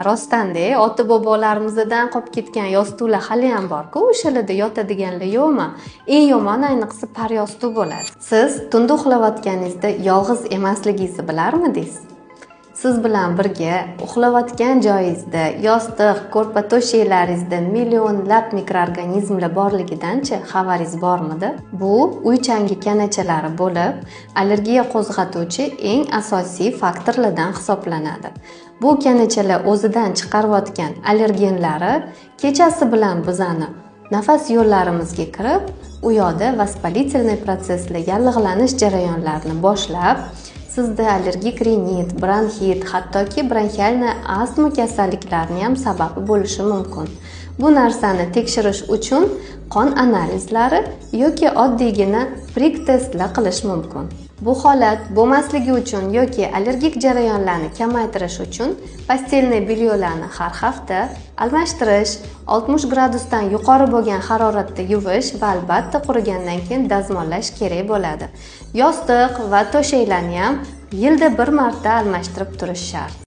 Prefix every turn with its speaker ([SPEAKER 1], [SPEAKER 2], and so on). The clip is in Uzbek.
[SPEAKER 1] Rostdan-da, ota bobolarimizdan qolib ketgan yostiqlar hali ham bor-ku, o'shalarda yotadiganlar yo'qmi? Eng yomoni ayniqsa paryostuv bo'ladi. Siz tunda uxlayotganingizda yolg'iz emasligingizni bilarmidingiz? Siz bilan birga uxlayotgan joyingizda, yostiq, ko'rpa to'shaklaringizda millionlab mikroorganizmlar borligidan-chi xabaringiz bormidi? Bu uy changi kanachalari bo'lib, allergiya qo'zg'atuvchi eng asosiy faktorlardan hisoblanadi. Bu kanachalar o'zidan chiqarayotgan allergenlari kechasi bilan bizani nafas yo'llarimizga kirib, u yoqda vaspalительный protsesslar, yallig'lanish jarayonlarini boshlab, sizda allergik rinit, bronxit, hattoki bronxialniy astma kasalliklarini ham sababi bo'lishi mumkin. Bu narsani tekshirish uchun qon analizlari yoki oddiygina prik testlar qilish mumkin. Bu holat bo'lmasligi uchun yoki allergik jarayonlarni kamaytirish uchun pastelniy belyolarni har hafta almashtirish, 60 gradusdan yuqori bo'lgan haroratda yuvish va albatta qurigandan keyin dazmollash kerak bo'ladi. Yostiq va to'shaklarni ham yilda bir marta almashtirib turish shart.